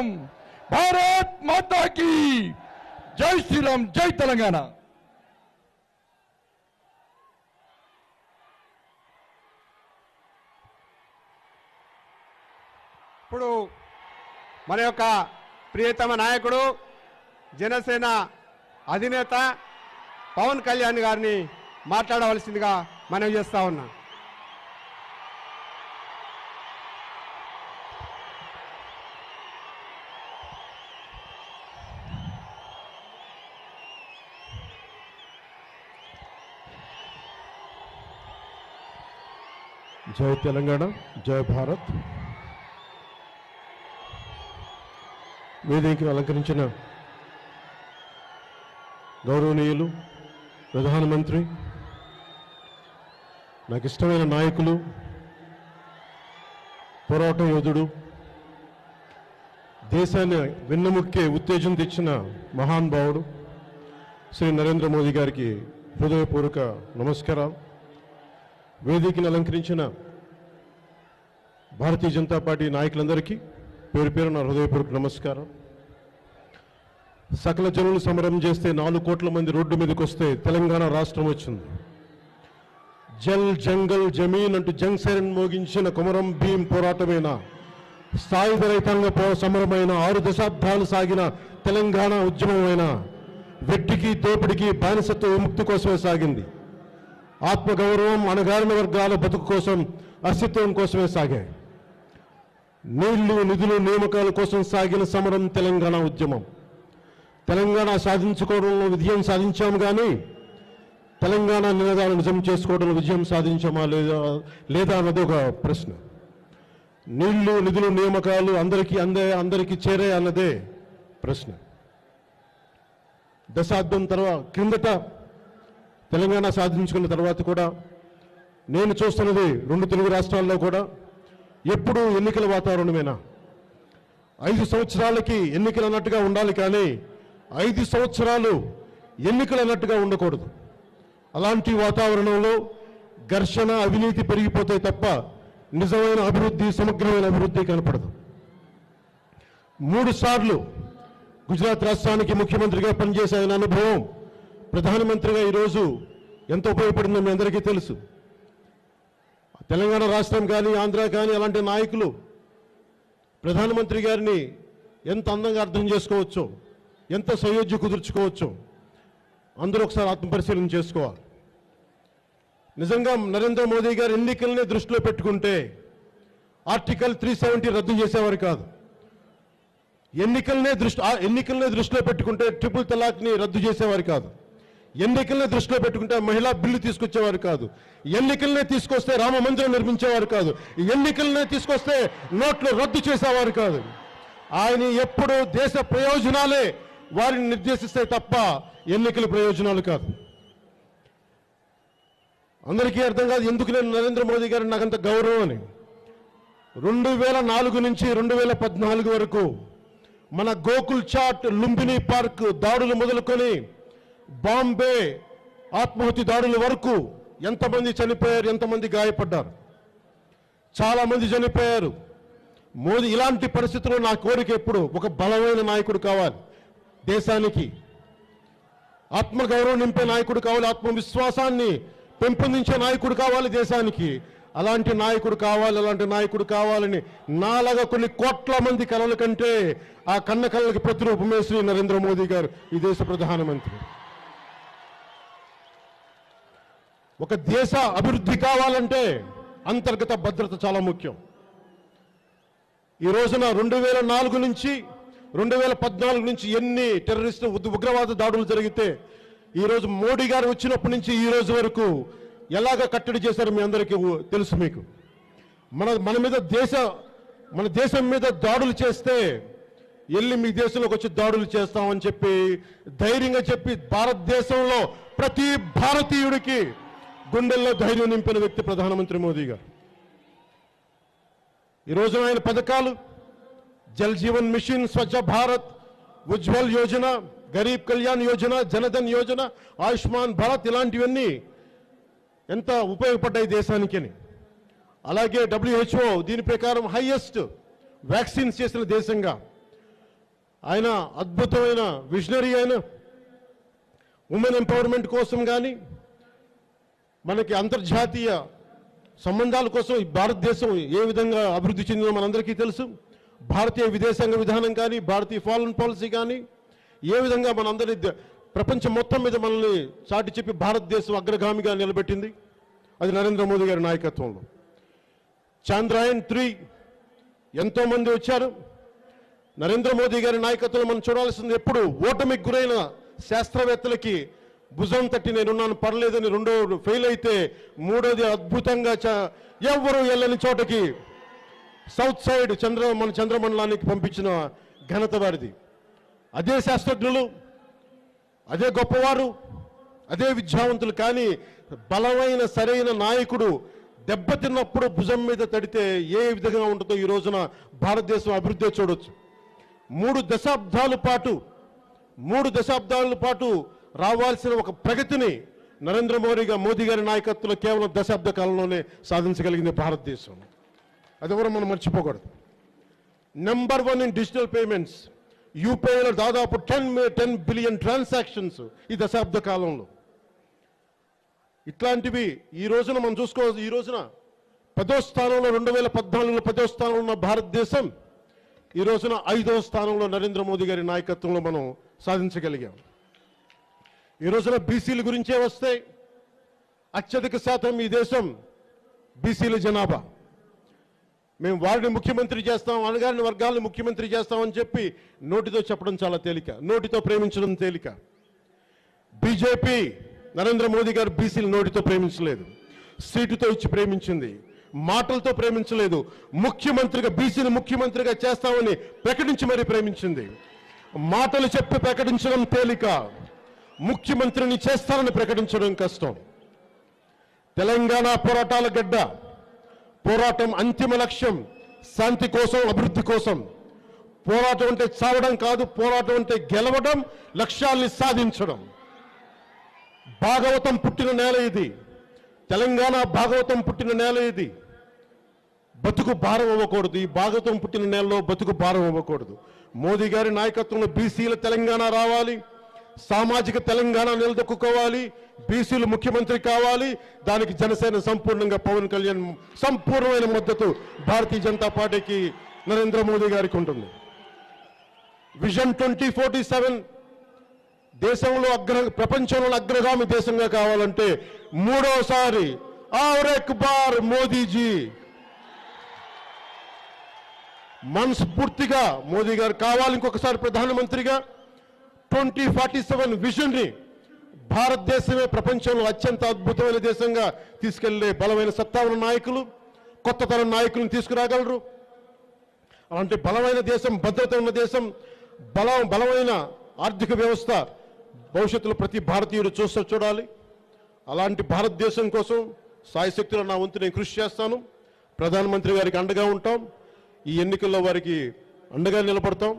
శ్రీరామ్, భారత్ మాతా key జై శ్రీరామ్, జై తెలంగాణ. ఇప్పుడు మన యొక్క ప్రియతమ నాయకుడు జనసేన అధినేత పవన్ కళ్యాణ్ గారిని మాట్లాడవలసిందిగా మనవి చేస్తా ఉన్నా. జై తెలంగాణ, జై భారత్. వేదికను అలంకరించిన గౌరవనీయులు ప్రధానమంత్రి, నాకు ఇష్టమైన నాయకులు, పోరాట యోధుడు, దేశాన్ని వెన్నెముక్కే ఉత్తేజం తెచ్చిన మహానుభావుడు శ్రీ నరేంద్ర మోదీ గారికి హృదయపూర్వక నమస్కారాలు. వేదికను అలంకరించిన భారతీయ జనతా పార్టీ నాయకులందరికీ పేరు పేరు నా హృదయపూర్వక నమస్కారం. సకల జనులు సమరం చేస్తే 4 కోట్ల మంది రోడ్డు మీదకి వస్తే తెలంగాణ రాష్ట్రం వచ్చింది. జల్ జంగల్ జమీన్ అంటూ జంగ్ సైరన్ మోగించిన కొమరం భీం పోరాటమైన, సాయుధ రైతాంగ సమరమైన, 6 దశాబ్దాలు సాగిన తెలంగాణ ఉద్యమమైన, వెట్టికి దోపిడికి బానిసత్వ విముక్తి కోసమే సాగింది. ఆత్మగౌరవం, అణగారిన వర్గాల బతుకు కోసం, అస్తిత్వం కోసమే సాగాయి. నీళ్లు, నిధులు, నియామకాల కోసం సాగిన సమరం తెలంగాణ ఉద్యమం. తెలంగాణ సాధించుకోవడంలో విజయం సాధించాము, కానీ తెలంగాణ నినాదాలను నిజం చేసుకోవడంలో విజయం సాధించామా లేదా అన్నది ఒక ప్రశ్న. నీళ్లు, నిధులు, నియామకాలు అందరికీ అందరికీ చేరే అన్నదే ప్రశ్న. దశాబ్దం క్రిందట తెలంగాణ సాధించుకున్న తర్వాత కూడా నేను చూస్తున్నది 2 తెలుగు రాష్ట్రాల్లో కూడా ఎప్పుడూ ఎన్నికల వాతావరణమేనా. 5 సంవత్సరాలకి ఎన్నికలు అన్నట్టుగా ఉండాలి, కానీ 5 సంవత్సరాలు ఎన్నికలు అన్నట్టుగా ఉండకూడదు. అలాంటి వాతావరణంలో ఘర్షణ, అవినీతి పెరిగిపోతాయి తప్ప నిజమైన అభివృద్ధి, సమగ్రమైన అభివృద్ధి కనపడదు. 3 సార్లు గుజరాత్ రాష్ట్రానికి ముఖ్యమంత్రిగా పనిచేసే ఆయన అనుభవం ప్రధానమంత్రిగా ఈరోజు ఎంత ఉపయోగపడిందో మీ అందరికీ తెలుసు. తెలంగాణ రాష్ట్రం కానీ, ఆంధ్ర కానీ అలాంటి నాయకులు ప్రధానమంత్రి గారిని ఎంత అందంగా అర్థం చేసుకోవచ్చో, ఎంత సయోధ్య కుదుర్చుకోవచ్చో అందరూ ఒకసారి ఆత్మపరిశీలన చేసుకోవాలి. నిజంగా నరేంద్ర మోదీ గారు ఎన్నికల్ని దృష్టిలో పెట్టుకుంటే ఆర్టికల్ 370 రద్దు చేసేవారు కాదు. ఎన్నికల్నే దృష్టిలో పెట్టుకుంటే ట్రిపుల్ తలాక్ని రద్దు చేసేవారు కాదు. ఎన్నికల్ని దృష్టిలో పెట్టుకుంటే మహిళా బిల్లు తీసుకొచ్చేవారు కాదు. ఎన్నికల్నే తీసుకొస్తే రామ మందిరం నిర్మించేవారు కాదు. ఎన్నికల్నే తీసుకొస్తే నోట్లు రద్దు చేసేవారు కాదు. ఆయన ఎప్పుడు దేశ ప్రయోజనాలే వారిని నిర్దేశిస్తాయి తప్ప ఎన్నికల ప్రయోజనాలు కాదు. అందరికీ అర్థం కాదు ఎందుకు నేను నరేంద్ర మోదీ గారు నాకంత గౌరవం అని. 2004 నుంచి 2014 వరకు మన గోకుల్ చాట్, లుంబిని పార్క్ దాడులు మొదలుకొని బాంబే ఆత్మహత్య దాడుల వరకు ఎంతమంది చనిపోయారు, ఎంతమంది గాయపడ్డారు, చాలా మంది చనిపోయారు. మోదీ ఇలాంటి పరిస్థితుల్లో నా కోరిక ఎప్పుడు ఒక బలమైన నాయకుడు కావాలి, దేశానికి ఆత్మగౌరవం నింపే నాయకుడు కావాలి, ఆత్మవిశ్వాసాన్ని పెంపొందించే నాయకుడు కావాలి దేశానికి. అలాంటి నాయకుడు కావాలని నాలాగా కొన్ని కోట్ల మంది కలల కంటే ఆ కన్న కళ్ళకి ప్రతిరూపమే శ్రీ నరేంద్ర మోదీ గారు, ఈ దేశ ప్రధానమంత్రి. ఒక దేశ అభివృద్ధి కావాలంటే అంతర్గత భద్రత చాలా ముఖ్యం. ఈ రోజున 2004 నుంచి 2014 నుంచి ఎన్ని టెర్రరిస్టు ఉగ్రవాద దాడులు జరిగితే ఈరోజు మోడీ గారు వచ్చినప్పటి నుంచి ఈ రోజు వరకు ఎలాగ కట్టడి చేశారో మీ అందరికీ తెలుసు. మీకు మన దేశం మీద దాడులు చేస్తే వెళ్ళి మీ దేశంలోకి వచ్చి దాడులు చేస్తామని చెప్పి ధైర్యంగా చెప్పి భారతదేశంలో ప్రతి భారతీయుడికి గుండెల్లో ధైర్యం నింపిన వ్యక్తి ప్రధానమంత్రి మోదీ గారు. ఈరోజు ఆయన పథకాలు జల్ జీవన్ మిషన్, స్వచ్ఛ భారత్, ఉజ్వల్ యోజన, గరీబ్ కళ్యాణ్ యోజన, జనధన్ యోజన, ఆయుష్మాన్ భారత్ ఇలాంటివన్నీ ఎంత ఉపయోగపడ్డాయి దేశానికి అని. అలాగే WHO దీని ప్రకారం హైయెస్ట్ వ్యాక్సిన్స్ చేసిన దేశంగా ఆయన అద్భుతమైన విజనరీ అయిన ఉమెన్ ఎంపవర్మెంట్ కోసం కానీ మనకి అంతర్జాతీయ సంబంధాల కోసం ఈ భారతదేశం ఏ విధంగా అభివృద్ధి చెందిందో మనందరికీ తెలుసు. భారతీయ విదేశాంగ విధానం కానీ భారతీయ ఫారెన్ పాలసీ కానీ ఏ విధంగా మనందరి ప్రపంచం మొత్తం మీద మనల్ని చాటి చెప్పి భారతదేశం అగ్రగామిగా నిలబెట్టింది. అది నరేంద్ర మోదీ గారి నాయకత్వంలో. చంద్రయాన్-3 ఎంతోమంది వచ్చారు. నరేంద్ర మోదీ గారి నాయకత్వంలో మనం చూడాల్సింది ఎప్పుడు ఓటమికి గురైన శాస్త్రవేత్తలకి భుజం తట్టి నేనున్నాను పర్లేదని, రెండో ఫెయిల్ అయితే మూడోది అద్భుతంగా ఎవరు వెళ్ళని చోటకి సౌత్ సైడ్ మన చంద్రమండలానికి పంపించిన ఘనత వారిది. అదే శాస్త్రజ్ఞులు, అదే గొప్పవారు, అదే విద్యావంతులు. కానీ బలమైన సరైన నాయకుడు దెబ్బతిన్నప్పుడు భుజం మీద తడితే ఏ విధంగా ఉంటుందో ఈ రోజున భారతదేశం అభివృద్ధి చూడొచ్చు. 3 దశాబ్దాల పాటు రావాల్సిన ఒక ప్రగతిని నరేంద్ర మోదీ గారి నాయకత్వంలో కేవలం దశాబ్ద కాలంలోనే సాధించగలిగింది భారతదేశం. అది ఎవరో మనం మర్చిపోకూడదు. Number 1 in digital payments. యూపీఐలో దాదాపు 10 బిలియన్ ట్రాన్సాక్షన్స్ ఈ దశాబ్ద కాలంలో. ఇట్లాంటివి ఈ రోజున మనం చూసుకోవచ్చు. ఈ రోజున 10వ స్థానంలో 2014లో 10వ స్థానంలో ఉన్న భారతదేశం ఈ రోజున 5వ స్థానంలో నరేంద్ర మోదీ గారి నాయకత్వంలో మనం సాధించగలిగాం. ఈ రోజున బీసీల గురించే వస్తే అత్యధిక శాతం ఈ దేశం బీసీల జనాభా. మేము వారిని ముఖ్యమంత్రి చేస్తాం, అనగారిన వర్గాలను ముఖ్యమంత్రి చేస్తామని చెప్పి నోటితో చెప్పడం చాలా తేలిక, నోటితో ప్రేమించడం తేలిక. బీజేపీ నరేంద్ర మోదీ గారు బీసీలు నోటితో ప్రేమించలేదు, సీటుతో ఇచ్చి ప్రేమించింది, మాటలతో ప్రేమించలేదు. ముఖ్యమంత్రిగా బీసీని ముఖ్యమంత్రిగా చేస్తామని ప్రకటించి మరీ ప్రేమించింది. మాటలు చెప్పి ప్రకటించడం తేలిక, ముఖ్యమంత్రిని చేస్తానని ప్రకటించడం కష్టం. తెలంగాణ పోరాటాల గడ్డ. పోరాటం అంతిమ లక్ష్యం శాంతి కోసం, అభివృద్ధి కోసం. పోరాటం అంటే చావడం కాదు, పోరాటం అంటే గెలవడం, లక్ష్యాల్ని సాధించడం. భాగవతం పుట్టిన నేల ఇది, తెలంగాణ భాగవతం పుట్టిన నేల ఇది. బతుకు భారం అవ్వకూడదు. ఈ భాగవతం పుట్టిన నేలలో బతుకు భారం అవ్వకూడదు. మోదీ గారి నాయకత్వంలో బీసీల తెలంగాణ రావాలి, సామాజిక తెలంగాణ నిలదొక్కుకోవాలి, బీసీలు ముఖ్యమంత్రి కావాలి. దానికి జనసేన సంపూర్ణంగా పవన్ కళ్యాణ్ సంపూర్ణమైన మద్దతు భారతీయ జనతా పార్టీకి, నరేంద్ర మోదీ గారికి ఉంటుంది. విజన్ 2047 దేశంలో ప్రపంచంలో అగ్రగామి దేశంగా కావాలంటే మూడోసారి ఔర్ ఎక్ బార్ మోదీజీ మనస్ఫూర్తిగా మోదీ గారు కావాలి ఇంకొకసారి ప్రధానమంత్రిగా. 2047 విజన్ ని భారతదేశమే ప్రపంచంలో అత్యంత అద్భుతమైన దేశంగా తీసుకెళ్లే బలమైన సత్తా ఉన్న నాయకులు, కొత్త తరం నాయకులను తీసుకురాగలరు. అలాంటి బలమైన దేశం, భద్రత ఉన్న దేశం, బలమైన ఆర్థిక వ్యవస్థ భవిష్యత్తులో ప్రతి భారతీయుడు చూడాలి. అలాంటి భారతదేశం కోసం సాయశక్తులు నా వంతు నేను కృషి చేస్తాను. ప్రధానమంత్రి గారికి అండగా ఉంటాం. ఈ ఎన్నికల్లో వారికి అండగా నిలబడతాం.